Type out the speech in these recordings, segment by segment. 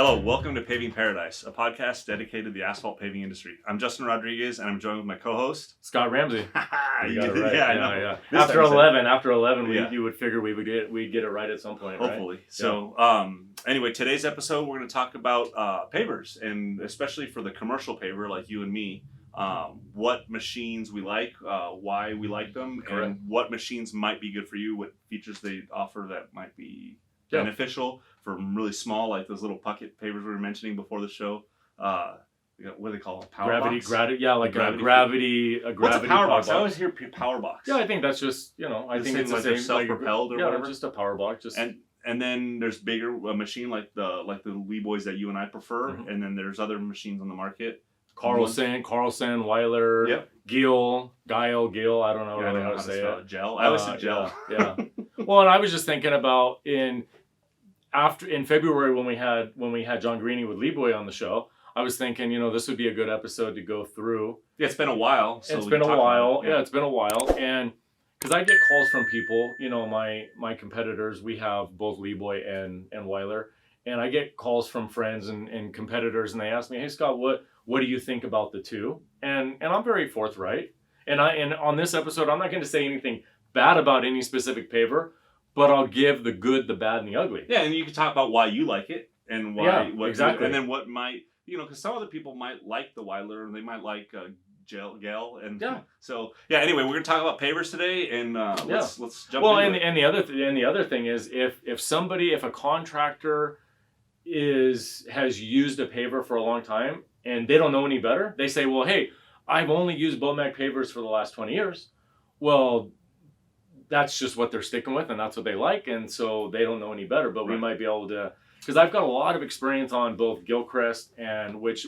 Hello, welcome to Paving Paradise, a podcast dedicated to the asphalt paving industry. I'm Justin Rodriguez, and I'm joined with my co-host Scott Ramsey. You got it right. Yeah, I know. Yeah. After 11, you would figure we'd get it right at some point. Hopefully. Right? So, anyway, today's episode we're going to talk about pavers, and especially for the commercial paver like you and me, what machines we like, why we like them, Correct. and what machines might be good for you, what features they offer that might be beneficial for really small, like those little pocket pavers we were mentioning before the show. What do they call them? Power box? Gravity. What's a power box? I always hear power box. Yeah, I think that's just, I think it's the same, self-propelled or whatever. Just a power box. And then there's bigger machine like the Leeboys that you and I prefer, and then there's other machines on the market. Carlson, Weiler, Gehl. I don't know really how to say it. Gehl. I always said Gehl. Yeah. Well, and I was just thinking about in February when we had John Greeny with Leeboy on the show, I was thinking, this would be a good episode to go through. Yeah, it's been a while. It's been a while. Yeah, it's been a while. And because I get calls from people, my competitors, we have both Leeboy and Weiler. And I get calls from friends and competitors, and they ask me, hey, Scott, what do you think about the two? And I'm very forthright. And on this episode, I'm not going to say anything bad about any specific paver, but I'll give the good, the bad, and the ugly. Yeah, and you can talk about why you like it and why. Exactly. And then what might, because some other people might like the Weiler and they might like Gehl. And so, anyway, we're going to talk about pavers today, and let's jump into it. And the other thing is if a contractor has used a paver for a long time and they don't know any better, they say, well, hey, I've only used Bomag pavers for the last 20 years. Well, that's just what they're sticking with, and that's what they like, and so they don't know any better. But we might be able to, because I've got a lot of experience on both Gilcrest and which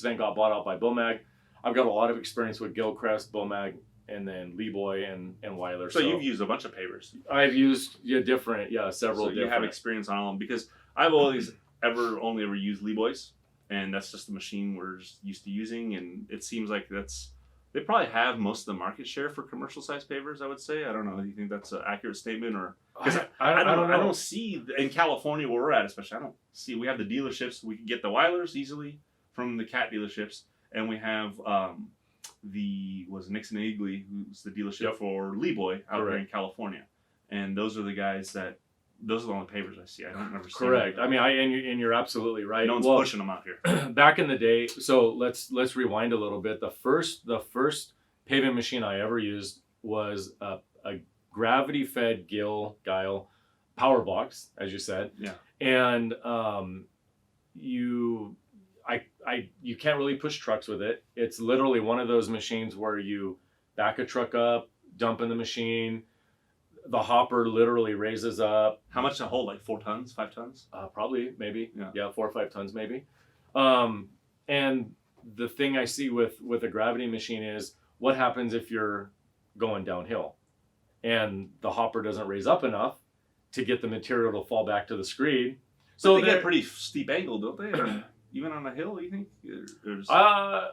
then got bought out by Bomag. I've got a lot of experience with Gilcrest, Bomag, and then Leeboy and Weiler. So you've used a bunch of pavers. I've used several different. You have experience on all of them, because I've only ever used Leeboys, and that's just the machine we're used to using, and it seems like they probably have most of the market share for commercial size pavers, I would say. I don't know. Do you think that's an accurate statement? Or I don't see, in California where we're at especially, I don't see, we have the dealerships. We can get the Weilers easily from the Cat dealerships. And we have Nixon and Eagley, who's the dealership for Leeboy out here in California. And those are the guys those are the only pavers I see. I don't ever see. Correct. I mean, and you're absolutely right. No one's pushing them out here. Back in the day, so let's rewind a little bit. The first paving machine I ever used was a gravity-fed Gehl power box, as you said. Yeah. And you can't really push trucks with it. It's literally one of those machines where you back a truck up, dump in the machine. The hopper literally raises up. How much to hold? Like 4 tons, 5 tons? Probably, maybe. Yeah, 4 or 5 tons, maybe. And the thing I see with a gravity machine is what happens if you're going downhill and the hopper doesn't raise up enough to get the material to fall back to the screed. So they get a pretty steep angle, don't they? Even on a hill, you think? These are.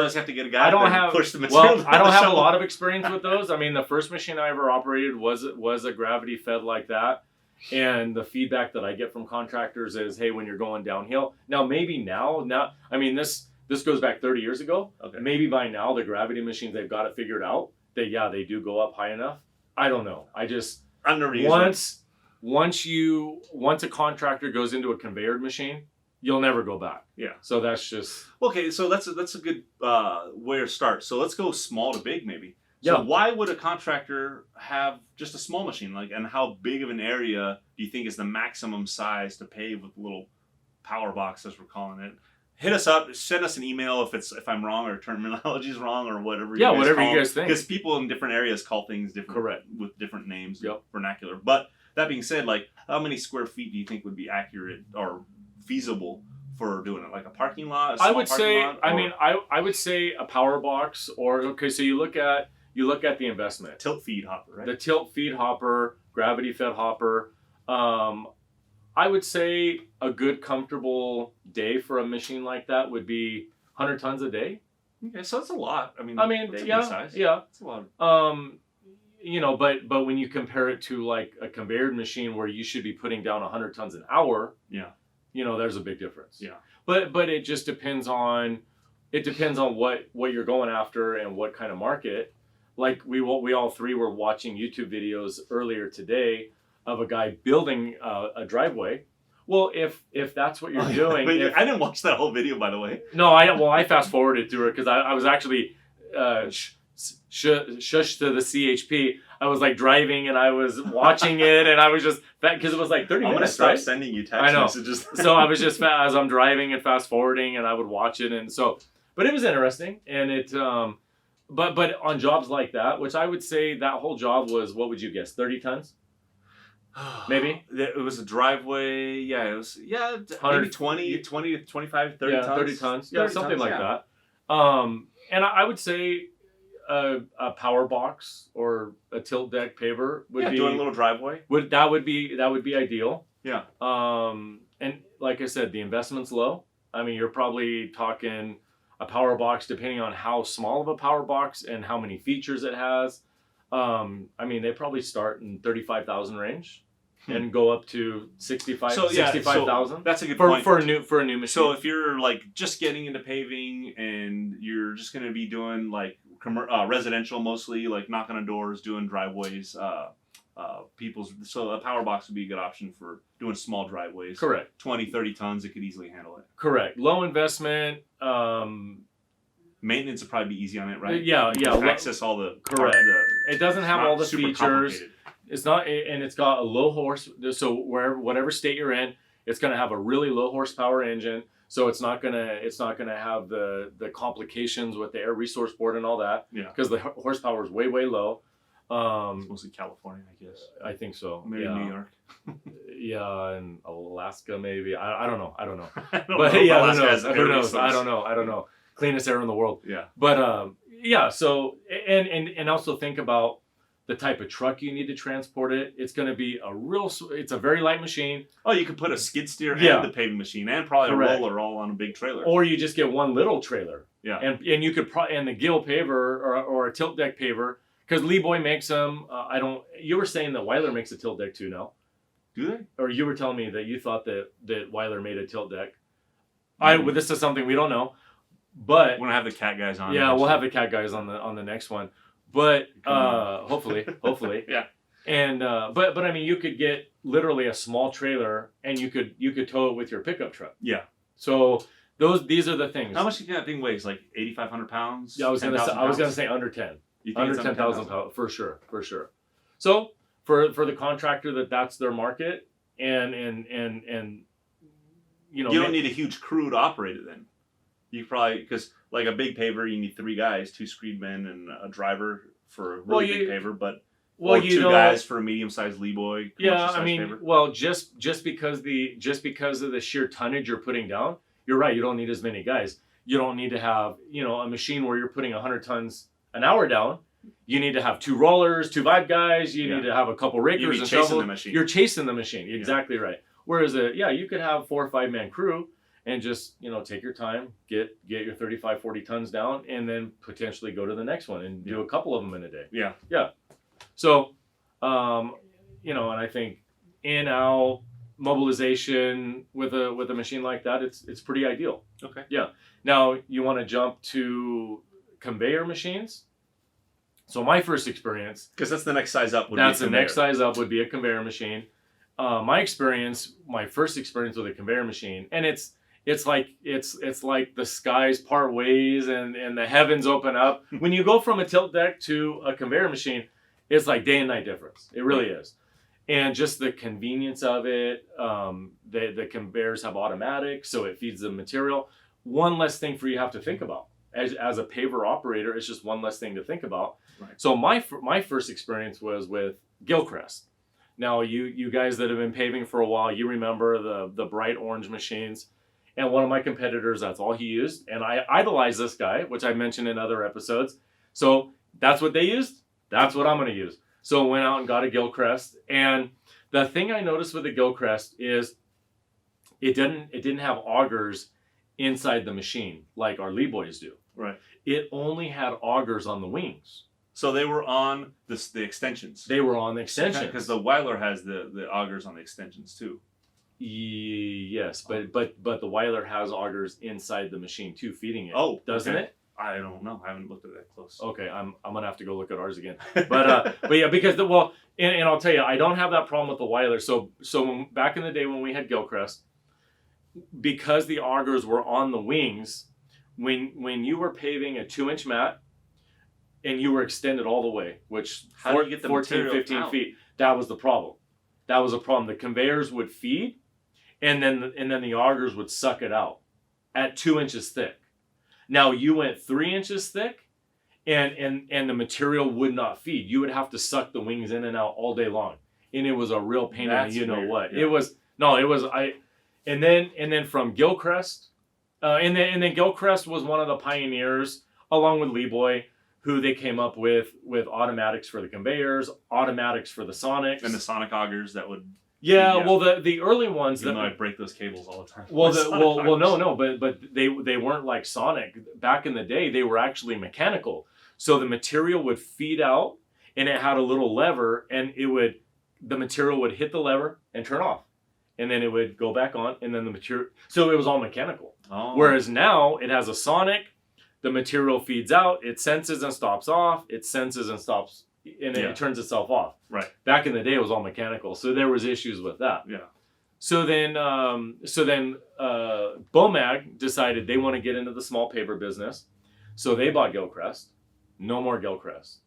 Just have to get a guy to push the material. Well, I don't have a lot of experience with those. I mean, the first machine I ever operated was a gravity fed like that, and the feedback that I get from contractors is, hey, when you're going downhill. Now, I mean, this goes back 30 years ago. Okay. Maybe by now the gravity machines, they've got it figured out. They do go up high enough. I don't know. I've never used once a contractor goes into a conveyor machine, you'll never go back. Yeah. So that's just... Okay, so that's a good way to start. So let's go small to big, maybe. So why would a contractor have just a small machine? And how big of an area do you think is the maximum size to pave with a little power box, as we're calling it? Hit us up. Send us an email if I'm wrong or terminology is wrong or whatever. Yeah, whatever you guys think. Because people in different areas call things different. Correct. With different names, vernacular. But that being said, how many square feet do you think would be accurate or feasible for doing it? Like a parking lot? I would say a power box, so you look at the investment. Tilt feed hopper, right? The tilt feed hopper, gravity fed hopper. I would say a good comfortable day for a machine like that would be 100 tons a day. Okay, so that's a lot. That's a yeah, good size. Yeah. That's a lot. But when you compare it to like a conveyor machine where you should be putting down 100 tons an hour, there's a big difference. Yeah. But it just depends on what you're going after and what kind of market. Like we all three were watching YouTube videos earlier today of a guy building a driveway. Well, if that's what you're doing, I didn't watch that whole video, by the way. No, I fast forwarded through it because I was actually shush to the CHP. I was like driving and I was watching it and I was just because it was like 30 minutes. I'm gonna start sending you text messages. So I was just as I'm driving and fast forwarding and I would watch it but it was interesting and it but on jobs like that, which I would say that whole job was, what would you guess, 30 tons? Maybe it was a driveway. Yeah, it was maybe 20 to 25, 30 tons. 30 tons. Yeah, 30 something tons, like that. And I would say a power box or a tilt deck paver would be doing a little driveway. Would be ideal. Yeah. And like I said, the investment's low. I mean, you're probably talking a power box, depending on how small of a power box and how many features it has. I mean, they probably start in 35,000 range and go up to 65,000. So that's a good point for a new machine. So if you're like just getting into paving and you're just going to be doing like residential mostly, like knocking on doors, doing driveways, so a power box would be a good option for doing small driveways. Correct. 20, 30 tons, it could easily handle it. Correct. Low investment. Maintenance would probably be easy on it, right? Yeah. Access all the correct. It doesn't have all the features. It's not, and it's got a low horse. So whatever state you're in, it's going to have a really low horsepower engine. So it's not gonna have the complications with the air resource board and all that. Yeah. Because the horsepower is way low. It's mostly California, I guess. I think so. Maybe New York. Yeah, and Alaska maybe. I don't know. Who knows? I don't know. Cleanest air in the world. Yeah. But so and also think about the type of truck you need to transport it. It's going to be it's a very light machine. Oh, you could put a skid steer and the paving machine and probably a roller all on a big trailer. Or you just get one little trailer. Yeah. And you could and the Gehl paver or a tilt deck paver, because Leeboy makes them. You were saying that Weiler makes a tilt deck too now. Do they? Or you were telling me that you thought that Weiler made a tilt deck. This is something we don't know. But we're gonna have the cat guys on. Yeah, we'll have the cat guys on the next one. But hopefully. Yeah. And but I mean, you could get literally a small trailer and you could tow it with your pickup truck. Yeah. So these are the things. How much do you think that thing weighs? Like 8,500 pounds? Yeah, I was gonna say under 10. Under 10,000 pounds for sure. So for the contractor that's their market and you don't need a huge crew to operate it then. You probably, because like a big paver, you need 3 guys, 2 screedmen and a driver for a really big paver, or 2 guys for a medium-sized Leeboy. Yeah, I mean, paver. Well, just because of the sheer tonnage you're putting down, you're right. You don't need as many guys. You don't need to have a machine where you're putting 100 tons an hour down. You need to have 2 rollers, 2 vibe guys. You need to have a couple rakers and shovels. You're chasing the machine. Exactly right. Whereas you could have 4 or 5 man crew. And just, take your time, get your 35, 40 tons down, and then potentially go to the next one and do a couple of them in a day. Yeah. Yeah. So, and I think in-out mobilization with a machine like that, it's pretty ideal. Okay. Yeah. Now, you want to jump to conveyor machines? So my first experience... Because that's the next size up. The next size up would be a conveyor machine. My first experience with a conveyor machine, and it's like the skies part ways and the heavens open up. When you go from a tilt deck to a conveyor machine, it's like day and night difference. It really is. And just the convenience of it, the conveyors have automatic, so it feeds the material. One less thing for you have to think about. As a paver operator, it's just one less thing to think about. Right. So my first experience was with Gilcrest. Now, you guys that have been paving for a while, you remember the bright orange machines. And one of my competitors, that's all he used. And I idolized this guy, which I mentioned in other episodes. So that's what they used. That's what I'm going to use. So I went out and got a Gilcrest. And the thing I noticed with the Gilcrest is it didn't have augers inside the machine like our Leeboys do. Right. It only had augers on the wings. So they were on the extensions. They were on the extensions. Because the Weiler has the augers on the extensions too. Yes, but the Weiler has augers inside the machine too, feeding it. Oh, doesn't okay. it? I don't know. I haven't looked at that close. Okay, I'm gonna have to go look at ours again. But yeah, because and I'll tell you, I don't have that problem with the Weiler. So back in the day when we had Gilcrest, because the augers were on the wings, when you were paving a 2-inch mat and you were extended all the way, which How do you get the 14, 15 out? feet, that was the problem. That was a problem. The conveyors would feed, and then the augers would suck it out at 2 inches thick. Now you went 3 inches thick, and the material would not feed. You would have to suck the wings in and out all day long, and it was a real pain in the you know what. Yeah. And then from Gilcrest, and then Gilcrest was one of the pioneers along with Leeboy, who they came up with automatics for the conveyors, automatics for the sonics, And the sonic augers that would. yeah. Well, the early ones Even that though I break those cables all the time. no, but they weren't like sonic. Back in the day, they were actually mechanical. So the material would feed out, and it had a little lever, and the material would hit the lever and turn off, and then it would go back on, and then the material. So it was all mechanical. Oh. Whereas now it has a sonic. The material feeds out, it senses and stops off, it senses and stops, and it turns itself off. Right. Back in the day, it was all mechanical, so there was issues with that. Yeah. So then Bomag decided they want to get into the small paver business, so they bought Gilcrest. No more Gilcrest.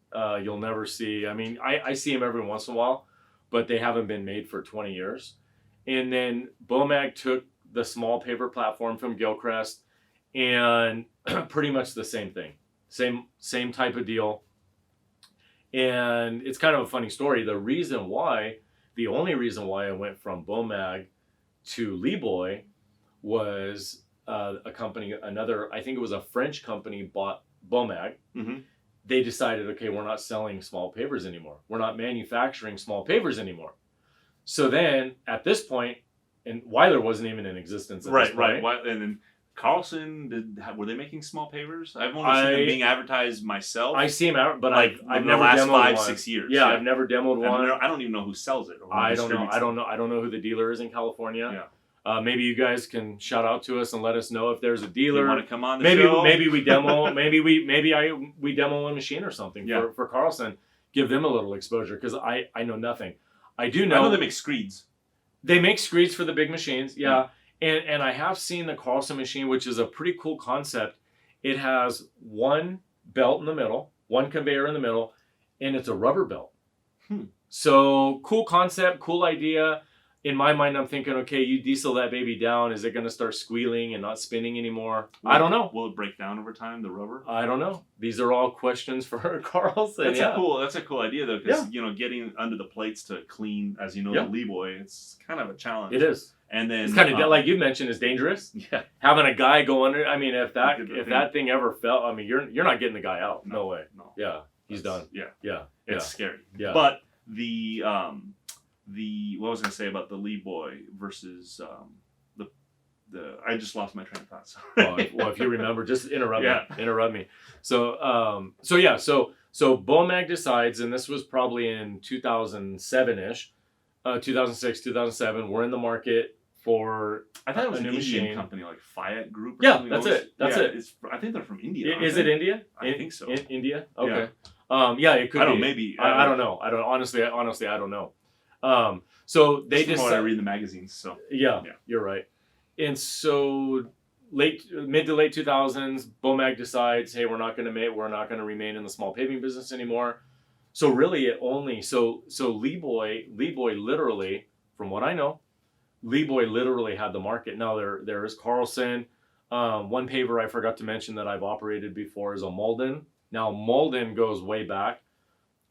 You'll never see. I mean, I see them every once in a while, but they haven't been made for 20 years. And then Bomag took the small paver platform from Gilcrest, and pretty much the same thing, same type of deal. And it's kind of a funny story. The only reason why I went from Bomag to Leeboy was a company, I think it was a French company, bought Bomag. Mm-hmm. They decided, okay, we're not selling small pavers anymore. We're not manufacturing small pavers anymore. So then at this point, and Weiler wasn't even in existence at this point. Right. And then Carlson, were they making small pavers? I've only seen them being advertised myself. I see them out, but like I've in never the last demoed 5-6 years. Yeah, I've never demoed one. I don't even know who sells it. Or I don't know who the dealer is in California. Yeah. Maybe you guys can shout out to us and let us know if there's a dealer. You want to come on the show? Maybe we demo. we demo a machine or something for Carlson. Give them a little exposure because I know nothing. I know they make screeds. They make screeds for the big machines. Yeah. And I have seen the Carlson machine, which is a pretty cool concept. It has one belt in the middle, one conveyor in the middle, and it's a rubber belt. So cool concept, cool idea. In my mind, I'm thinking, okay, you diesel that baby down. Is it going to start squealing and not spinning anymore? I don't know. Will it break down over time, the rubber? I don't know. These are all questions for Carlson. That's a cool idea, though, because, getting under the plates to clean, as you know, the Leeboy, it's kind of a challenge. It is. And then it's kind of like you mentioned, is dangerous. Yeah, having a guy go under. I mean, if that thing ever fell, I mean, you're not getting the guy out. No way. No. Yeah, he's done. Yeah. It's scary. Yeah. But the what was I going to say about the Leeboy versus the I just lost my train of thought. So. Well, if you remember, just interrupt me. So Bomag decides, and this was probably in 2007-ish, 2006, 2007. We're in the market for I thought it was a an new Indian machine. company like Fiat Group. Or Yeah, something. that's it. That's it. I think they're from India. Is it India? I think so. India. Okay. Yeah. It could. I don't be. know. Maybe. I don't know. I don't honestly. I don't know. So they just I read in the magazines. So yeah, you're right. And so mid to late 2000s, Bomag decides, hey, we're not going to remain in the small paving business anymore. So really, Leeboy literally, from what I know, Leeboy literally had the market. Now there is Carlson. One paver I forgot to mention that I've operated before is a Mauldin. Now Mauldin goes way back.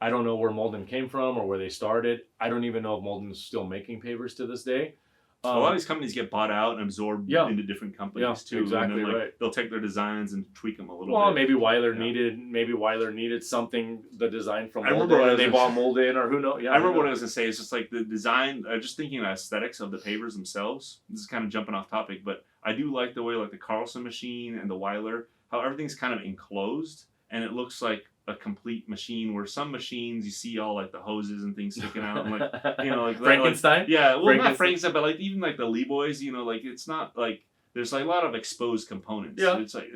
I don't know where Mauldin came from or where they started. I don't even know if Mauldin's still making pavers to this day. A lot of these companies get bought out and absorbed into different companies too. Exactly, and then, right. They'll take their designs and tweak them a little bit. Well, maybe Weiler needed something, the design from Mauldin, and they bought Mauldin, or who knows. Yeah, I remember what I was going to say. It's just like the design, just thinking of aesthetics of the pavers themselves. This is kind of jumping off topic, but I do like the way like the Carlson machine and the Weiler, how everything's kind of enclosed and it looks like a complete machine. Where some machines you see all like the hoses and things sticking out, and like like Frankenstein. Like, yeah, well, not Frankenstein, but like even like the Leeboys. Like it's not like there's like a lot of exposed components. Yeah. It's like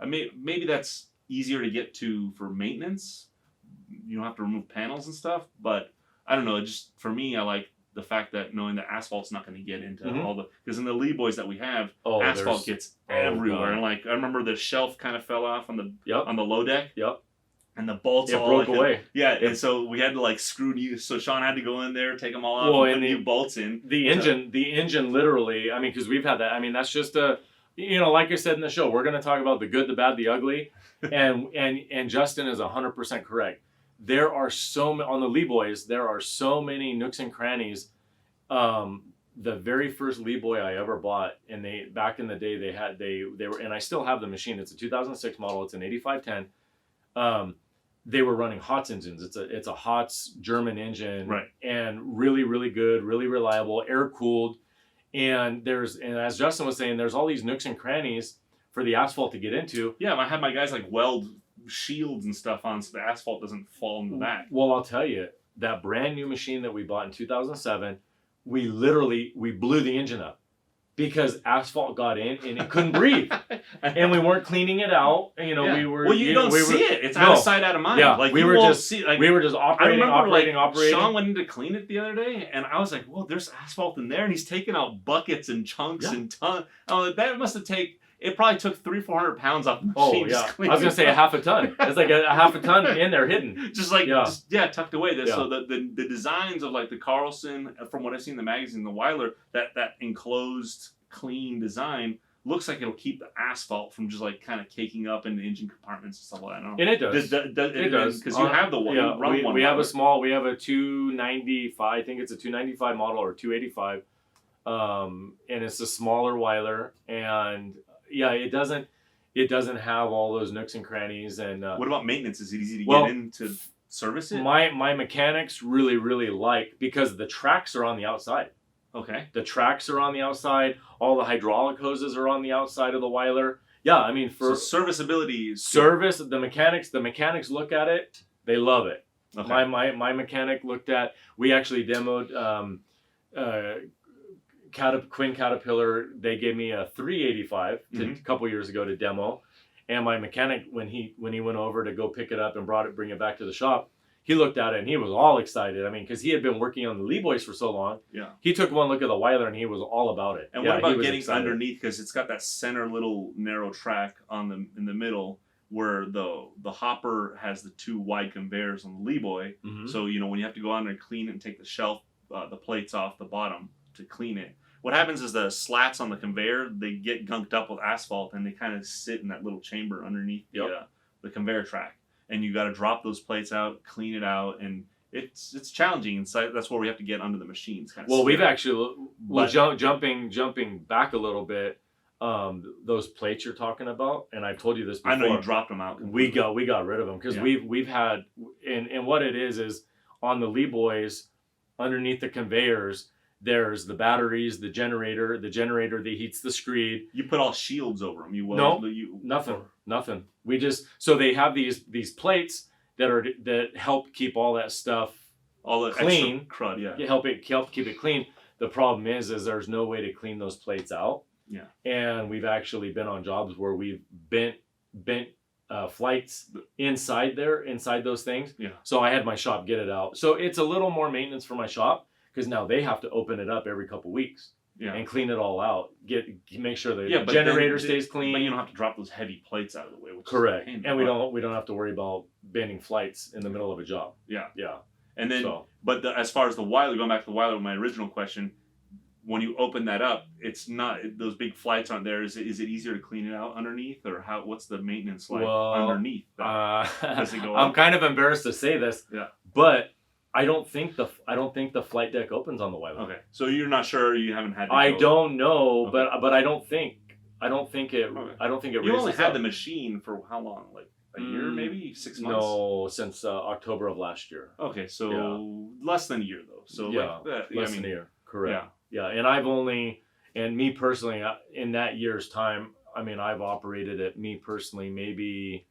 maybe that's easier to get to for maintenance. You don't have to remove panels and stuff, but I don't know. It just for me, I like the fact that knowing that asphalt's not going to get into all the because in the Leeboys that we have, asphalt gets everywhere. And like I remember the shelf kind of fell off on the low deck. Yep. And the bolts all broke away. And so we had to like screw new. So Sean had to go in there, take them all off, and put new bolts in. The engine, literally. I mean, because we've had that. I mean, that's just like I said in the show, we're going to talk about the good, the bad, the ugly, and Justin is 100% correct. There are on the Leeboys, there are so many nooks and crannies. The very first Leeboy I ever bought, and back in the day they were, and I still have the machine. It's a 2006 model. It's an 8510. They were running Hotz engines. It's a Hotz German engine, right? And really, really good, really reliable, air cooled. And as Justin was saying, there's all these nooks and crannies for the asphalt to get into. Yeah, I had my guys like weld shields and stuff on so the asphalt doesn't fall in the back. Well, I'll tell you, that brand new machine that we bought in 2007, we blew the engine up because asphalt got in and it couldn't breathe, and we weren't cleaning it out. We were. Well, you don't see it. It's out of sight, out of mind. Yeah, like we were just operating. Sean went in to clean it the other day, and I was like, "Well, there's asphalt in there," and he's taking out buckets and chunks and tons. That must have taken. It probably took 300-400 pounds off the machine. Oh yeah, I was gonna say a half a ton. It's like a half a ton in there hidden. Just tucked away. So the designs of like the Carlson, from what I've seen in the magazine, the Weiler, that enclosed clean design looks like it'll keep the asphalt from just like kind of caking up in the engine compartments and stuff like that. And it does. It does because you have the one. Yeah, we have a 295. I think it's a 295 model or 285, and it's a smaller Weiler and. Yeah, it doesn't have all those nooks and crannies. And what about maintenance? Is it easy to get in to service it? My mechanics really, really like because the tracks are on the outside. Okay. The tracks are on the outside. All the hydraulic hoses are on the outside of the Weiler. Yeah, I mean so serviceability is the mechanics look at it. They love it. Okay. My mechanic looked at. We actually demoed. Quinn Caterpillar, they gave me a 385 a couple years ago to demo, and my mechanic when he went over to go pick it up and bring it back to the shop, he looked at it and he was all excited. I mean, because he had been working on the Leeboys for so long. Yeah. He took one look at the Weiler and he was all about it. And what about getting underneath? Because it's got that center little narrow track in the middle where the hopper has the two wide conveyors on the Leeboy. Mm-hmm. So when you have to go on there and clean it and take the shelf, the plates off the bottom to clean it. What happens is the slats on the conveyor, they get gunked up with asphalt and they kind of sit in that little chamber underneath the conveyor track. And you got to drop those plates out, clean it out, and it's challenging. And so that's where we have to get under the machines. We've actually jumping back a little bit. Those plates you're talking about, and I've told you this before. I know you dropped them out. Completely. We got rid of them because we've had and what it is on the Leeboys underneath the conveyors. There's the batteries, the generator that heats the screed. You put all shields over them. Nothing. We just so they have these plates that help keep all that stuff clean. Extra crud, yeah. Help keep it clean. The problem is there's no way to clean those plates out. Yeah. And we've actually been on jobs where we've bent flights inside those things. Yeah. So I had my shop get it out. So it's a little more maintenance for my shop. Because now they have to open it up every couple weeks and clean it all out. Make sure the generator stays clean. But you don't have to drop those heavy plates out of the way. Correct. And we don't have to worry about bending flights in the middle of a job. Yeah. Yeah. And then, as far as the Weiler, going back to the Weiler, my original question, when you open that up, it's not those big flights aren't there. Is it easier to clean it out underneath, or what's the maintenance like underneath? Does it go I'm kind of embarrassed to say this. Yeah. But I don't think the flight deck opens on the Weiler. Okay, so you're not sure. You haven't had. I don't know, okay. but I don't think it. Okay. I don't think it. You only had the machine for how long? Like a year, maybe 6 months. No, since October of last year. Okay, so less than a year though. So less than a year. Correct. Yeah, and me personally, in that year's time, I mean, I've operated it. Me personally, maybe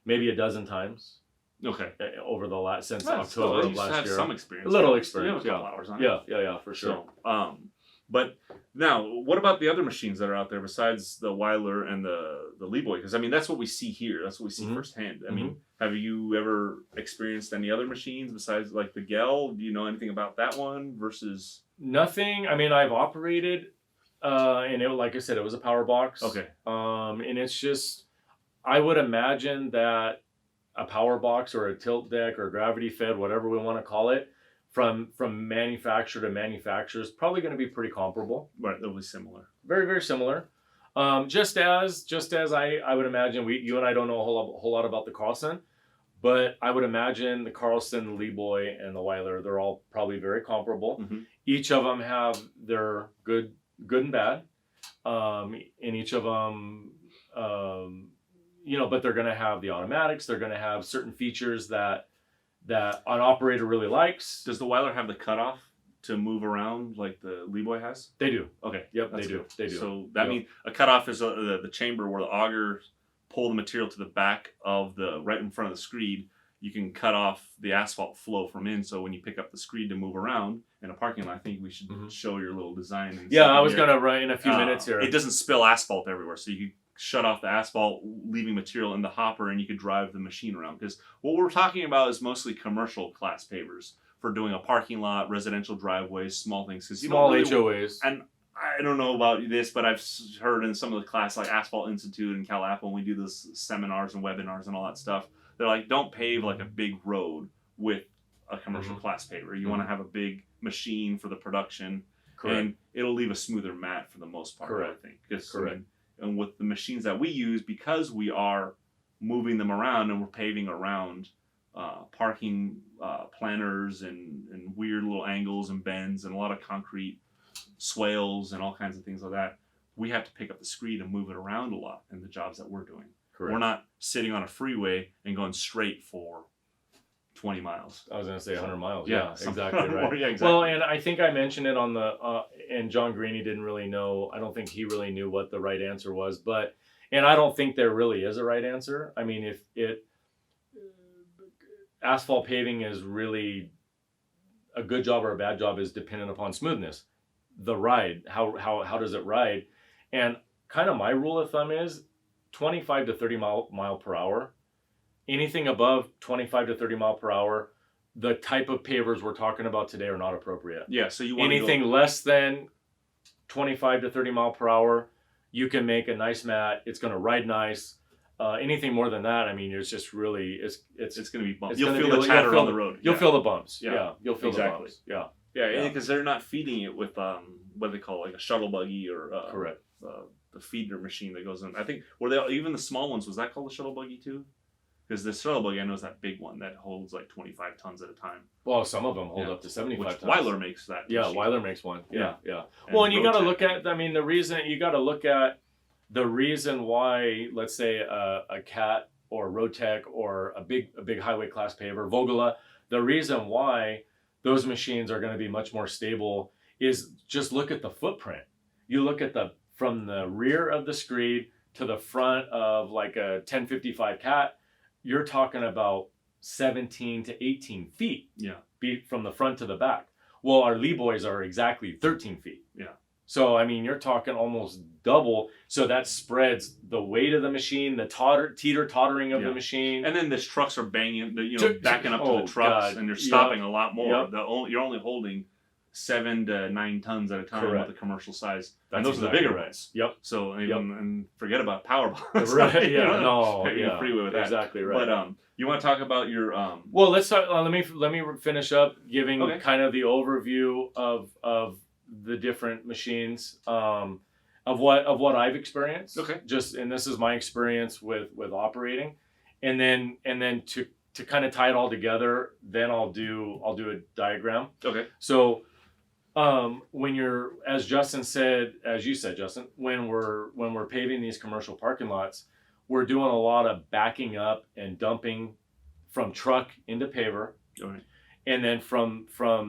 a dozen times. Okay. Over the last since Well, October you of just last have year. some experience. A little You experience, have a couple yeah. hours on it. Yeah, for sure. So, but now, what about the other machines that are out there besides the Weiler and the Leeboy? Because I mean, that's what we see here. That's what we see firsthand. I mean, have you ever experienced any other machines besides like the Gehl? Do you know anything about that one versus? Nothing. I mean, I've operated, and like I said, it was a power box. Okay. And it's just, I would imagine that a power box or a tilt deck or gravity fed, whatever we want to call it, from manufacturer to manufacturer is probably going to be pretty comparable. Right, they'll be similar. Very, very similar. Just as I would imagine, you and I don't know a whole lot about the Carlson, but I would imagine the Carlson, the Leeboy, and the Weiler, they're all probably very comparable. Each of them have their good and bad, and each of them, but they're going to have the automatics. They're going to have certain features that an operator really likes. Does the Weiler have the cutoff to move around like the Leeboy has? They do. Okay. Yep, That's they do. good. They do. So that means a cutoff is the chamber where the augers pull the material to the back of right in front of the screed. You can cut off the asphalt flow from in. So when you pick up the screed to move around in a parking lot, I think we should show your little design. And I was going to write in a few minutes here. It doesn't spill asphalt everywhere. So you can shut off the asphalt, leaving material in the hopper, and you could drive the machine around. Because what we're talking about is mostly commercial class pavers for doing a parking lot, residential driveways, small things. Small HOAs. And I don't know about this, but I've heard in some of the class, like Asphalt Institute and Cal Apple, when we do those seminars and webinars and all that stuff, they're like, don't pave like a big road with a commercial class paver. You want to have a big machine for the production. Correct. And it'll leave a smoother mat for the most part, Correct. I think. Correct. And with the machines that we use, because we are moving them around and we're paving around parking planters and weird little angles and bends and a lot of concrete swales and all kinds of things like that, we have to pick up the screed and move it around a lot in the jobs that we're doing. Correct. We're not sitting on a freeway and going straight for 20 miles. I was going to say 100 miles. Yeah, exactly right. Yeah, exactly. Well, and I think I mentioned it on the, and John Greeny didn't really know, I don't think he really knew what the right answer was, and I don't think there really is a right answer. I mean, asphalt paving is really, a good job or a bad job is dependent upon smoothness. The ride, how does it ride? And kind of my rule of thumb is 25 to 30 mile per hour. Anything above 25 to 30 mile per hour, the type of pavers we're talking about today are not appropriate. Yeah, so you want anything less than 25 to 30 mile per hour, you can make a nice mat. It's going to ride nice. Anything more than that, I mean, it's just really it's going to be bumpy. You'll feel the chatter on the road. You'll feel the bumps. Yeah, you'll feel exactly. the bumps. Yeah, because they're not feeding it with what they call like a shuttle buggy or correct. The feeder machine that goes in. I think even the small ones, was that called a shuttle buggy too? Because the shuttle buggy I know is that big one that holds like 25 tons at a time. Well, some of them hold up to 75 tons. Weiler makes that. Yeah, machine. Weiler makes one. Yeah. And Well, and you got to Roadtec. look at. I mean, the reason why, let's say a Cat or Roadtec or a big highway class paver, Voegele, the reason why those machines are going to be much more stable is just look at the footprint. You look at from the rear of the screed to the front of like a 1055 Cat, you're talking about 17 to 18 feet. Yeah. From the front to the back. Well, our Leeboys are exactly 13 feet. Yeah. So, I mean, you're talking almost double. So that spreads the weight of the machine, the teeter-tottering of the machine. And then the trucks are banging, backing up to the trucks, God. and they're stopping a lot more. Yep. You're only holding 7 to 9 tons at a time Correct. with the commercial size. That's and those are the exactly bigger right. ones. Yep. So, and forget about power box. Right. You Yeah. know, No. you're Yeah. freeway with that. Exactly right. But you want to talk about your Well, let's talk. Let me finish up giving Okay. kind of the overview of the different machines of what I've experienced. Okay. And this is my experience with operating, and then to kind of tie it all together, then I'll do a diagram. Okay. So, when as you said, Justin, when we're paving these commercial parking lots, we're doing a lot of backing up and dumping from truck into paver. Okay. And then from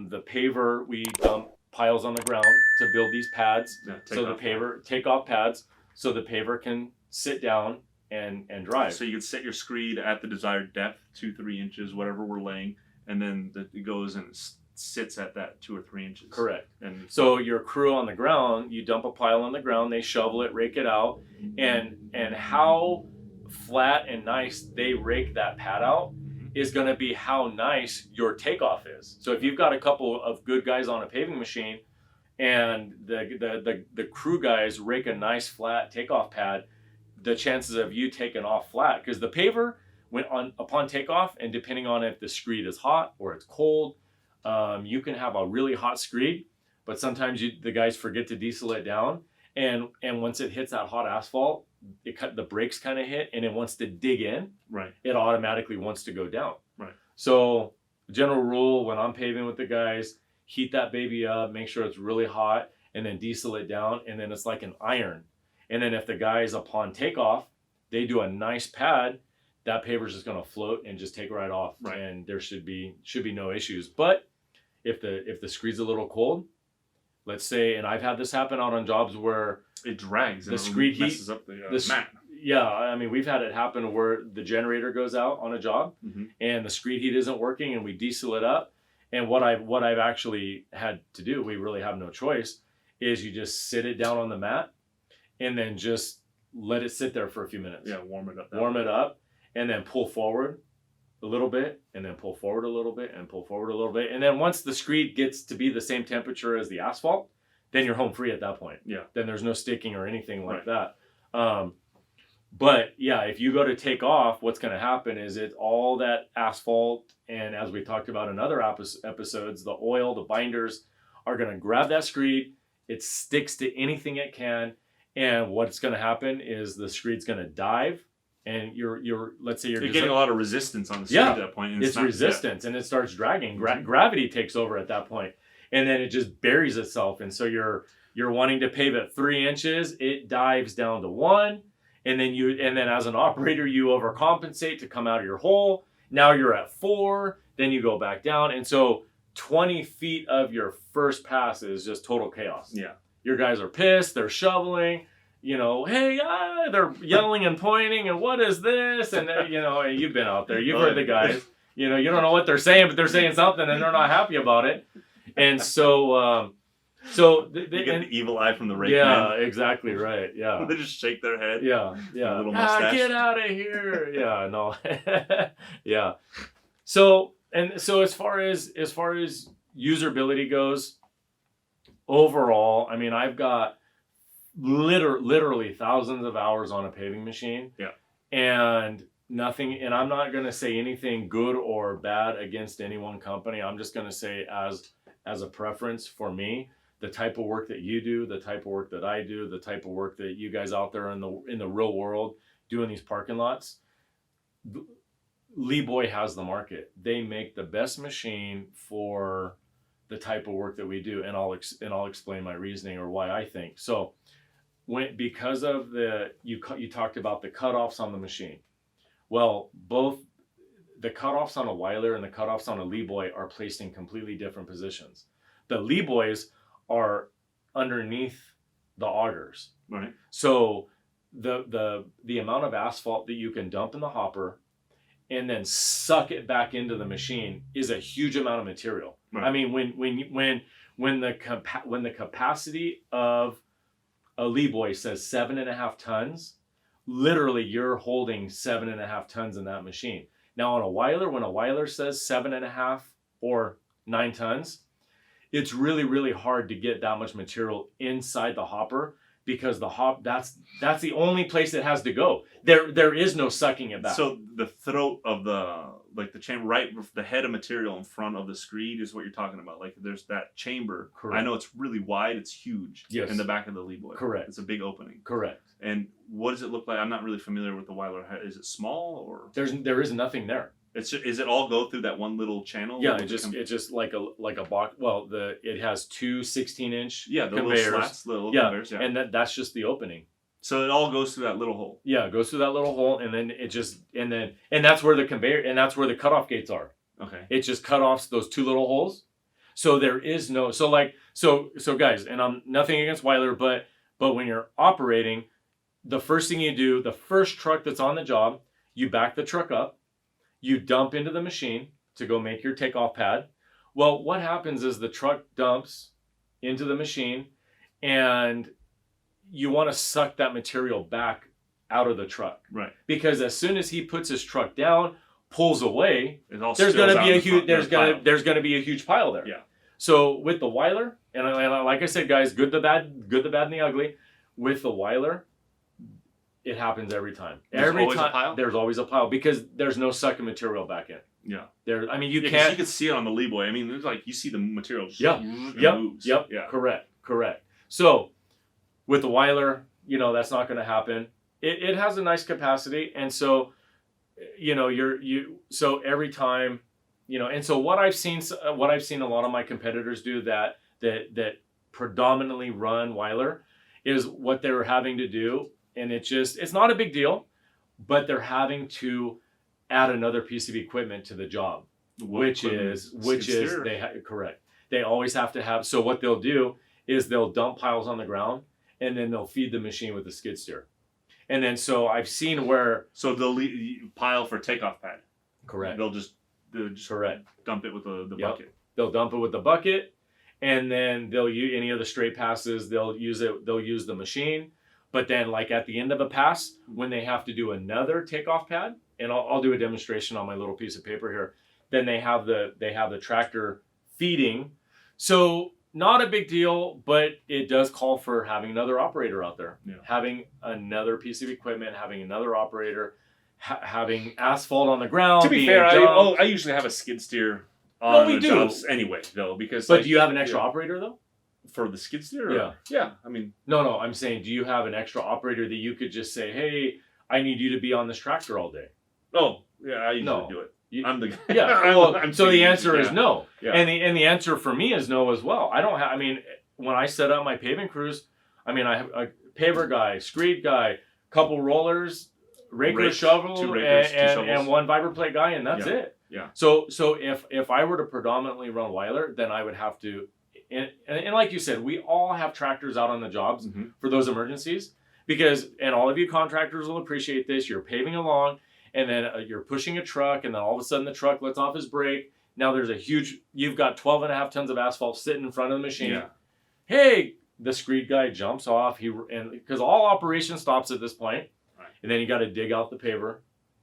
the paver, we dump piles on the ground to build these pads. Yeah, So the paver take off pads so the paver can sit down and drive. So you could set your screed at the desired depth, 2-3 inches, whatever we're laying, and then it goes and sits at that 2 or 3 inches. Correct. And so your crew on the ground, you dump a pile on the ground, they shovel it, rake it out, and how flat and nice they rake that pad out is going to be how nice your takeoff is. So if you've got a couple of good guys on a paving machine, and the crew guys rake a nice flat takeoff pad, the chances of you taking off flat, because the paver upon takeoff, and depending on if the screed is hot or it's cold, you can have a really hot screed, but sometimes the guys forget to diesel it down, and once it hits that hot asphalt, the brakes kind of hit, and it wants to dig in. Right. It automatically wants to go down. Right. So general rule when I'm paving with the guys, heat that baby up, make sure it's really hot, and then diesel it down, and then it's like an iron. And then if the guys upon takeoff, they do a nice pad, that paver is just going to float and just take right off, right. And there should be no issues. But if the screed's a little cold, let's say, and I've had this happen out on jobs where it drags, the screed messes up the mat. Yeah, I mean, we've had it happen where the generator goes out on a job, and the screed heat isn't working, and we diesel it up. And what I've actually had to do, we really have no choice, is you just sit it down on the mat, and then just let it sit there for a few minutes. Yeah, warm it up. Warm it up, and then pull forward a little bit, and then pull forward a little bit, and pull forward a little bit. And then once the screed gets to be the same temperature as the asphalt, then you're home free at that point. Yeah. Then there's no sticking or anything like that. But yeah, if you go to take off, what's going to happen is all that asphalt, and as we talked about in other episodes, the oil, the binders are going to grab that screed. It sticks to anything it can. And what's going to happen is the screed's going to dive, and let's say you're getting a lot of resistance on the screed at that point. And it's resistance, and it starts dragging. Gravity takes over at that point, and then it just buries itself. And so you're wanting to pave at 3 inches, it dives down to 1, and then as an operator you overcompensate to come out of your hole. Now you're at 4, then you go back down, and so 20 feet of your first pass is just total chaos. Yeah. Your guys are pissed, they're shoveling, hey, they're yelling and pointing, and what is this? And you've been out there, you've heard the guys, you don't know what they're saying, but they're saying something and they're not happy about it. And so, you get the evil eye from the rake man. Exactly right. Yeah. They just shake their head. Yeah. A little mustache. Get out of here. Yeah. No. Yeah. So as far as usability goes, overall, I mean, I've got literally thousands of hours on a paving machine. Yeah. And nothing, and I'm not going to say anything good or bad against any one company. I'm just going to say as a preference for me, the type of work that you do, the type of work that I do, the type of work that you guys out there in the real world doing these parking lots, Leeboy has the market. They make the best machine for the type of work that we do, and I'll explain my reasoning or why I think so. Because of you talked about the cutoffs on the machine. Well, both the cutoffs on a Weiler and the cutoffs on a Leeboy are placed in completely different positions. The Leeboys are underneath the augers. Right. So the amount of asphalt that you can dump in the hopper and then suck it back into the machine is a huge amount of material. Right. I mean, when the capacity of a Leeboy says 7.5 tons, literally you're holding 7.5 tons in that machine. Now on a Weiler, when a Weiler says 7.5 or 9 tons, it's really, really hard to get that much material inside the hopper, because that's the only place it has to go. There is no sucking it back. So the throat of the chamber, right, the head of material in front of the screed is what you're talking about. Like there's that chamber. Correct. I know it's really wide, it's huge. Yes. In the back of the Leeboy. Correct. It's a big opening. Correct. And what does it look like? I'm not really familiar with the Weiler. Is it small or? There is nothing there. Is it all go through that one little channel? Yeah, it's just like a box. Well, it has two 16-inch the conveyors. Little slats, conveyors, and that's just the opening. So it all goes through that little hole. Yeah, it goes through that little hole, and then and that's where the conveyor, and that's where the cutoff gates are. Okay. It just cut off those two little holes. So there is no so guys, and I'm nothing against Weiler, but when you're operating, the first thing you do, the first truck that's on the job, you back the truck up, you dump into the machine to go make your takeoff pad. Well, what happens is the truck dumps into the machine, and you want to suck that material back out of the truck. Right. Because as soon as he puts his truck down, pulls away, there's going to be a huge there's going to be a huge pile there. Yeah. So with the Weiler, and like I said, guys, good, the bad, and the ugly. With the Weiler, it happens every time. There's always a pile? There's always a pile because there's no sucking material back in. Yeah. I mean, you can't. can't. You can see it on the Leeboy. I mean, there's like you see the material. Yep. Moves. Yep. Yeah. Correct. So with the Weiler, that's not going to happen. It has a nice capacity, and so so every time, and so what I've seen a lot of my competitors do that predominantly run Weiler is what they're having to do, and it's not a big deal, but they're having to add another piece of equipment to the job, which is correct. They always have to have. So what they'll do is they'll dump piles on the ground, and then they'll feed the machine with a skid steer. And then so I've seen where they'll pile for takeoff pad. Correct. They'll just correct. Dump it with the bucket. They'll dump it with the bucket, and then they'll use any of the straight passes. They'll use the machine, but then like at the end of a pass, when they have to do another takeoff pad, and I'll do a demonstration on my little piece of paper here. Then they have the tractor feeding. So not a big deal, but it does call for having another operator out there, having another piece of equipment, having another operator, having asphalt on the ground. To be fair, I usually have a skid steer on the jobs anyway, though, because. But do you have an extra operator though? For the skid steer? Yeah. I mean. No. I'm saying, do you have an extra operator that you could just say, hey, I need you to be on this tractor all day? Oh, yeah, I usually do it. I'm the guy. Yeah. Well, so the answer is no. Yeah. And the answer for me is no as well. I don't have. I mean, when I set up my paving crews, I mean, I have a paver guy, screed guy, couple rollers, raker, shovel, two rakers, and one vibroplate guy, and that's it. Yeah. So if I were to predominantly run Weiler, then I would have to. And like you said, we all have tractors out on the jobs for those emergencies because, and all of you contractors will appreciate this. You're paving along. And then you're pushing a truck, and then all of a sudden the truck lets off his brake. Now you've got 12.5 tons of asphalt sitting in front of the machine. Yeah. Hey, the screed guy jumps off. Because all operation stops at this point. Right. And then you got to dig out the paver,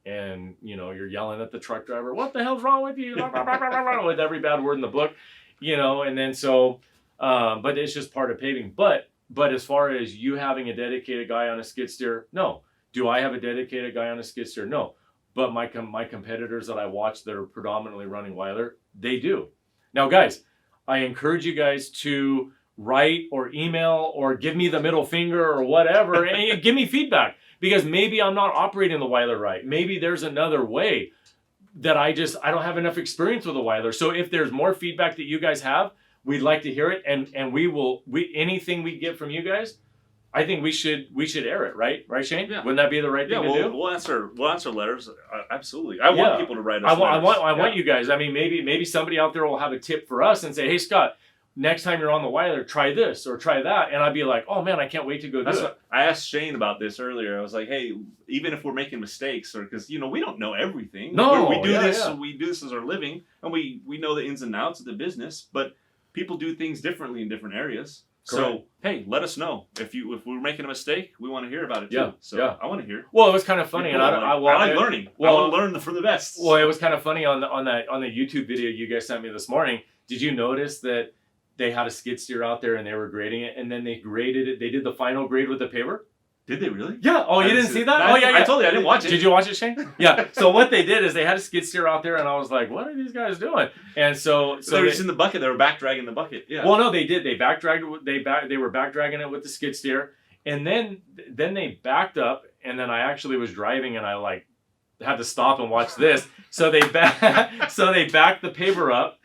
and you're yelling at the truck driver, "What the hell's wrong with you?" with every bad word in the book, and then so, but it's just part of paving. But as far as you having a dedicated guy on a skid steer, no. Do I have a dedicated guy on a skid steer? No. But my competitors that I watch that are predominantly running Weiler, they do. Now, guys, I encourage you guys to write or email or give me the middle finger or whatever and give me feedback because maybe I'm not operating the Weiler right. Maybe there's another way that I don't have enough experience with the Weiler. So if there's more feedback that you guys have, we'd like to hear it, and anything we get from you guys, I think we should air it, right, Shane? Yeah. Wouldn't that be the right thing to do? We'll answer letters. Absolutely. I want people to write us. I want you guys. I mean, maybe somebody out there will have a tip for us and say, hey, Scott, next time you're on the Weiler, try this or try that, and I'd be like, oh man, I can't wait to go do it. I asked Shane about this earlier. I was like, hey, even if we're making mistakes, or because we don't know everything. No, we do this. Yeah. We do this as our living, and we know the ins and outs of the business. But people do things differently in different areas. Correct. So, hey, let us know. If we're making a mistake, we want to hear about it too. Yeah. So I want to hear. Well, it was kind of funny, and I like learning. I want to learn from the best. Well, it was kind of funny on the YouTube video you guys sent me this morning. Did you notice that they had a skid steer out there and they were grading it, and then they graded it? They did the final grade with the paver. Did they really? Yeah. Oh, you didn't see that? Oh, yeah. I told you I didn't watch it. Did you watch it, Shane? Yeah. So what they did is they had a skid steer out there, and I was like, "What are these guys doing?" And so they were just in the bucket. They were back dragging the bucket. Yeah. Well, no, they did. They back dragged. They were back dragging it with the skid steer, and then they backed up, and then I actually was driving, and I had to stop and watch this. So they backed the paver up.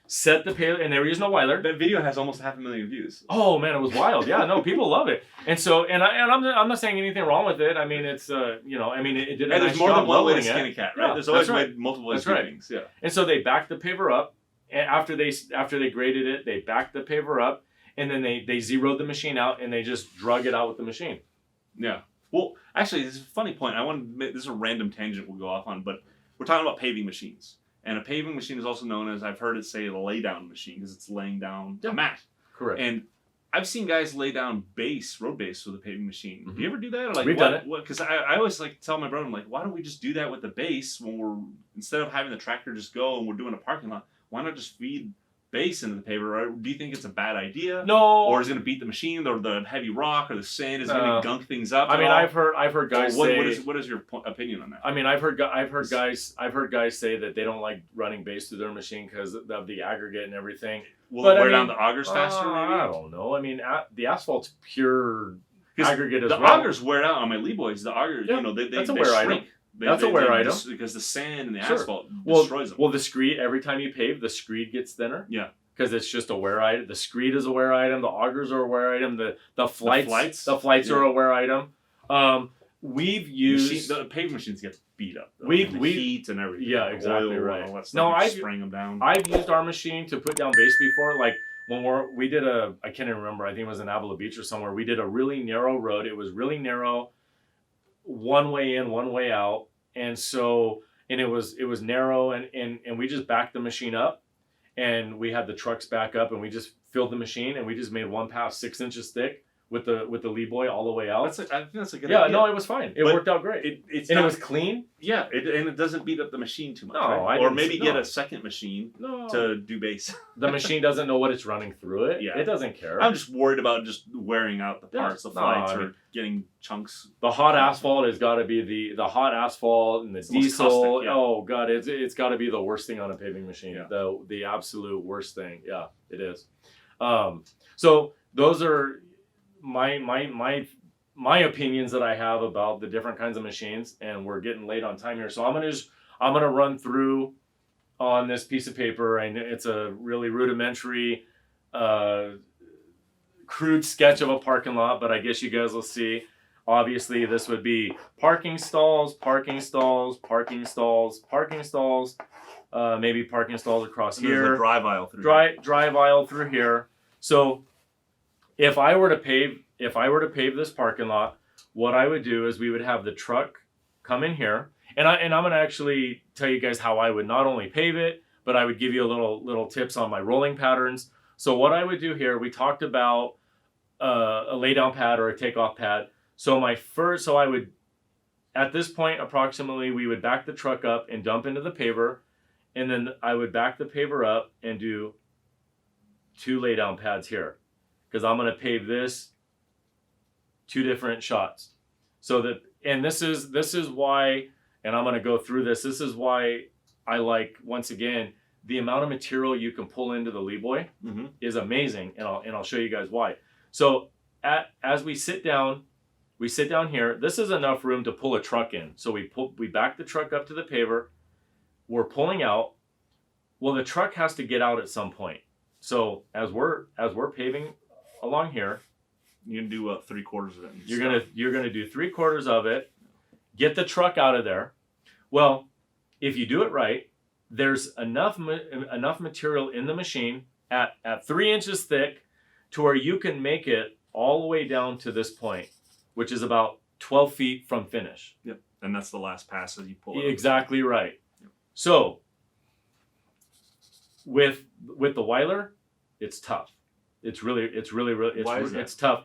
Set the paver, and they were using a Weiler. That video has almost 500,000 views. Oh man, it was wild. Yeah, no, people love it. And so, I'm not saying anything wrong with it. I mean, it's it did a nice job. There's more than one way to skin a cat, right? Yeah, there's always multiple ways to do things. Yeah. And so they backed the paver up, and after they graded it, they backed the paver up, and then they zeroed the machine out, and they just drug it out with the machine. Yeah. Well, actually, this is a funny point. This is a random tangent we'll go off on, but we're talking about paving machines. And a paving machine is also known as, I've heard it say, a lay-down machine because it's laying down a mat. Correct. And I've seen guys lay down road base with a paving machine. Mm-hmm. Do you ever do that? Or like, We've done it. Because I always like tell my brother, I'm like, why don't we just do that with the base when instead of having the tractor just go and we're doing a parking lot, why not just feed base into the paver? Or do you think it's a bad idea? No. Or is it going to beat the machine, or the heavy rock, or the sand is going to gunk things up? I mean, I've heard guys say. What is your opinion on that? I mean, I've heard guys say that they don't like running base through their machine because of the aggregate and everything. Will it wear down the augers faster? Maybe I don't know. I mean, the asphalt's pure aggregate as well. The augers wear out on my Leeboys. The augers, that's a they wear shrink. item. That's a wear item because the sand and the Sure. asphalt destroys them. Well, the screed, every time you pave, the screed gets thinner. Yeah. Because it's just a wear item. The screed is a wear item. The augers are a wear item. The flights are a wear item. We've used the paving machines get beat up. We heat and everything. Yeah, exactly oil, right. All that stuff, No, I've spraying them down. I've used our machine to put down base before. Like when we did I can't even remember. I think it was in Avila Beach or somewhere. We did a really narrow road. It was really narrow, one way in, one way out, and it was narrow, and we just backed the machine up. And we had the trucks back up, and we just filled the machine, and we just made one pass 6 inches thick with the Leeboy all the way out. I think that's a good idea. Yeah, no, it was fine. It worked out great. It was clean. Yeah, and it doesn't beat up the machine too much. No, right? Or maybe get a second machine to do base. The machine doesn't know what it's running through it. Yeah. It doesn't care. I'm just worried about just wearing out the parts, the flights, or getting chunks. The hot asphalt has got to be the hot asphalt and the diesel. Caustic, yeah. Oh god, it's got to be the worst thing on a paving machine. Yeah. The absolute worst thing. Yeah, it is. So those are my opinions that I have about the different kinds of machines, and we're getting late on time here. So I'm gonna run through on this piece of paper, and it's a really rudimentary, crude sketch of a parking lot, but I guess you guys will see. Obviously, this would be parking stalls, parking stalls, parking stalls, parking stalls, maybe parking stalls across here. There's a drive aisle through drive aisle through here. So if I were to pave this parking lot, what I would do is we would have the truck come in here, and I'm going to actually tell you guys how I would not only pave it, but I would give you a little tips on my rolling patterns. So what I would do here, we talked about a laydown pad or a takeoff pad. So I would, at this point, approximately, we would back the truck up and dump into the paver, and then I would back the paver up and do 2 laydown pads here, because I'm going to pave this 2 different shots. So that, and this is why, and I'm going to go through this. This is why I like, once again, the amount of material you can pull into the Leeboy is amazing, and I'll show you guys why. So as we sit down here. This is enough room to pull a truck in. So we back the truck up to the paver. We're pulling out. Well, the truck has to get out at some point. So as we're paving along here, you can do 3/4 of it. You're gonna do 3/4 of it. Get the truck out of there. Well, if you do it right, there's enough material in the machine at 3 inches thick to where you can make it all the way down to this point, which is about 12 feet from finish. Yep, and that's the last pass as you pull it. Exactly right. Yep. So with the Weiler, it's tough. It's really Why is that? It's tough,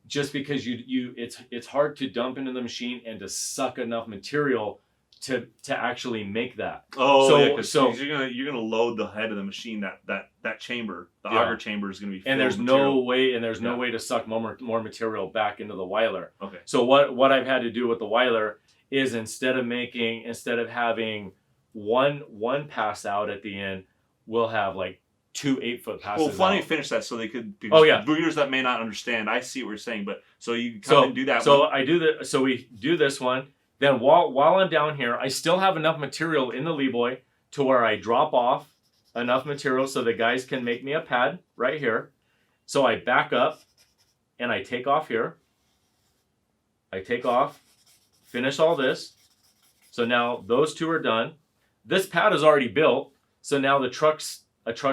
just because it's hard to dump into the machine and to suck enough material to actually make that. Oh, so, yeah, because so you're gonna load the head of the machine, that chamber, the auger chamber is gonna be filled and there's with no material. way to suck more material back into the Weiler. Okay. So what I've had to do with the Weiler is instead of having one pass out at the end, we'll have like 2 8-foot passes. Well, funny out. finish that so they could. Oh yeah. Viewers that may not understand, I see what you're saying, but so you come and do that. So I do that. So we do this one. Then while I'm down here, I still have enough material in the Leeboy to where I drop off enough material so the guys can make me a pad right here. So I back up and I take off here. I take off, finish all this. So now those 2 are done. This pad is already built. So now a truck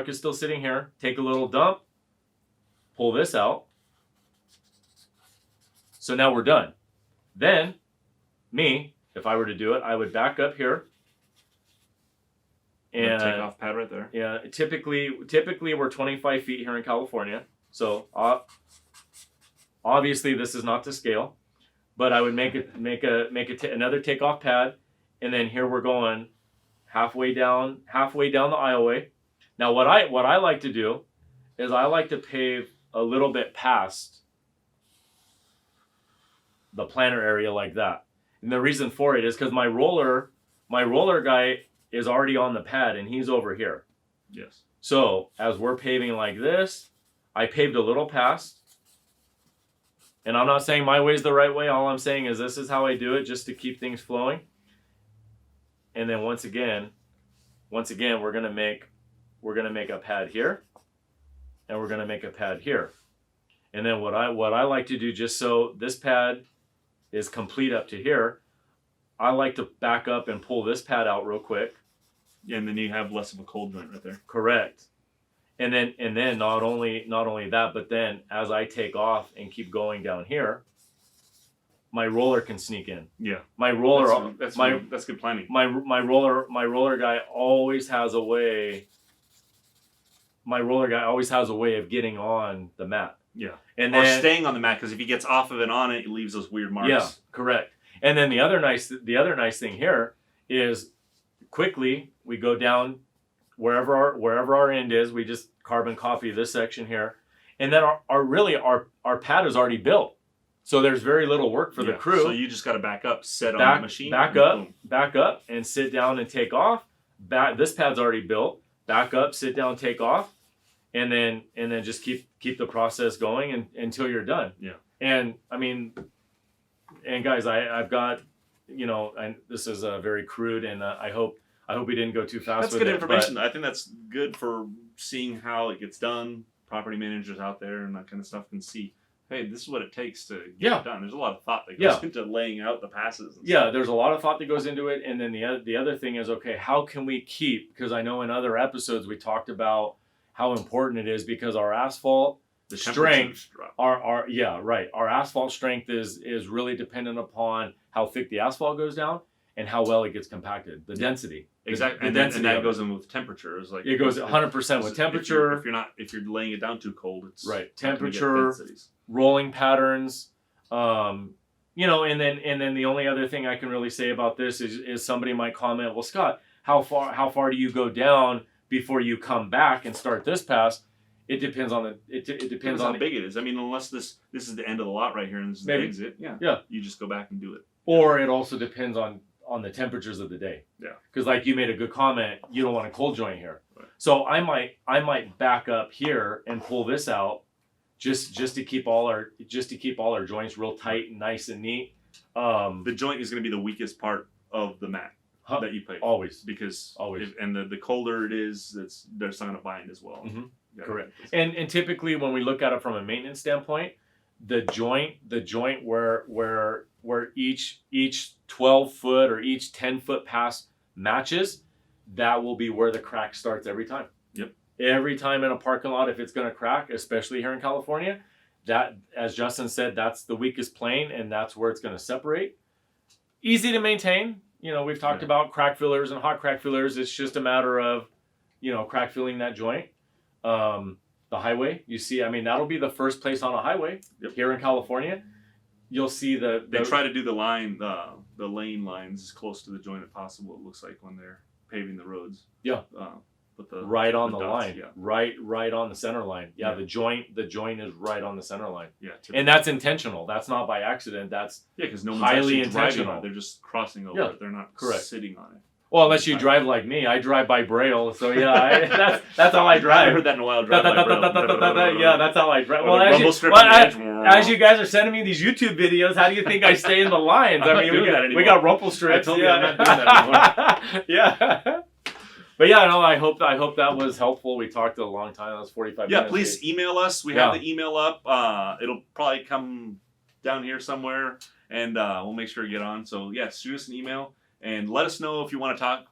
is still sitting here. Take a little dump, pull this out. So now we're done. Then, if I were to do it, I would back up here. And take off pad right there. Yeah, typically we're 25 feet here in California. So obviously this is not to scale, but I would make another takeoff pad, and then here we're going halfway down the aisleway. Now what I like to do is I like to pave a little bit past the planter area like that. And the reason for it is because my roller guy is already on the pad and he's over here. Yes. So as we're paving like this, I paved a little past. And I'm not saying my way is the right way. All I'm saying is this is how I do it, just to keep things flowing. And then once again, we're gonna make a pad here, and we're gonna make a pad here. And then what I like to do, just so this pad is complete up to here, I like to back up and pull this pad out real quick. Yeah, and then you have less of a cold joint right there. Correct. And then not only that, but then as I take off and keep going down here, my roller can sneak in. Yeah. My roller that's good planning. My roller guy always has a way. My roller guy always has a way of getting on the mat. Yeah. And or then staying on the mat, because if he gets off of it on it, it leaves those weird marks. Yeah, correct. And then the other nice thing here is quickly we go down wherever our end is. We just carbon copy this section here, and then our pad is already built, so there's very little work for the crew. So you just got to back up, set on the machine, back up, and sit down and take off. This pad's already built. Back up, sit down, take off, and then just keep the process going until you're done. Yeah. And I mean, and guys, I've got, and this is very crude, and I hope we didn't go too fast. That's good information. I think that's good for seeing how it gets done. Property managers out there and that kind of stuff can see, hey, this is what it takes to get it done. There's a lot of thought that goes into laying out the passes. And stuff. There's a lot of thought that goes into it. And then the other thing is, okay, how can we keep, because I know in other episodes we talked about how important it is, because our asphalt strength, our asphalt strength is really dependent upon how thick the asphalt goes down and how well it gets compacted, the density. Exactly, and that goes in with temperature. It's like it goes 100% with temperature. If you're laying it down too cold, it's right. Temperature, rolling patterns, and then the only other thing I can really say about this is somebody might comment, well, Scott, how far do you go down before you come back and start this pass? It depends on it depends on how big it is. I mean, unless this is the end of the lot right here and this is the exit, you just go back and do it. Or it also depends on the temperatures of the day. Yeah. Because like you made a good comment, you don't want a cold joint here. Right. So I might back up here and pull this out just to keep all our joints real tight and nice and neat. The joint is going to be the weakest part of the mat that you pave. Always. Because always. The colder it is, they're still going to bind as well. Mm-hmm. Correct. And typically when we look at it from a maintenance standpoint, the joint where each 12 foot or each 10 foot pass matches, that will be where the crack starts every time. Yep. Every time in a parking lot, if it's going to crack, especially here in California, that, as Justin said, that's the weakest plane, and that's where it's going to separate. Easy to maintain. We've talked about crack fillers and hot crack fillers. It's just a matter of, crack filling that joint. The highway, you see, that'll be the first place on a highway here in California. You'll see they try to do the lane lines as close to the joint as possible. It looks like when they're paving the roads. Yeah. But right on the dots, line. Yeah. Right on the center line. Yeah. The joint is right on the center line. Yeah. And that's intentional. That's not by accident. That's because no one's highly actually driving intentional. on it. They're just crossing over it. They're not sitting on it. Well, unless you drive like me, I drive by Braille, so that's how I drive. I haven't heard that in a while. Drive by Braille. Yeah, that's how I drive. Well, as you guys are sending me these YouTube videos, how do you think I stay in the lines? We got rumple strips. I told you I'm not doing that anymore. Yeah. But yeah, no, I hope that was helpful. We talked a long time. That was 45 minutes. Yeah, please email us. We have the email up. It'll probably come down here somewhere, and we'll make sure to get on. So yeah, shoot us an email. And let us know if you want us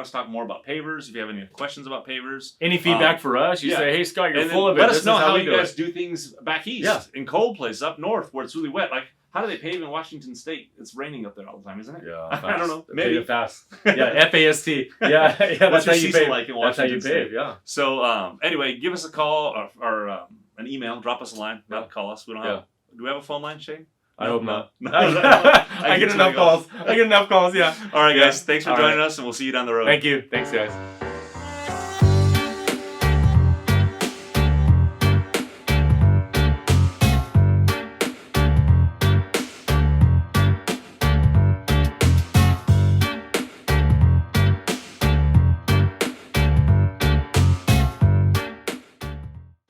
to talk more about pavers. If you have any questions about pavers, any feedback for us, you say, "Hey Scott, you're full of it." Let us know how you guys do things back east in cold places, up north where it's really wet. Like How do they pave in Washington State? It's raining up there all the time, isn't it? Yeah, I don't know. Maybe Maybe. fast. Yeah, FAST. Yeah, that's What's how your you season pave. like in That's how Washington you State? pave. Yeah. So anyway, give us a call or an email. Drop us a line. Yeah. Not call us. We don't have. Do we have a phone line, Shane? I hope not. No. I get enough calls. I get enough calls. Yeah. All right, guys. Yeah. Thanks for All joining right. us, and we'll see you down the road. Thank you. Thanks, guys.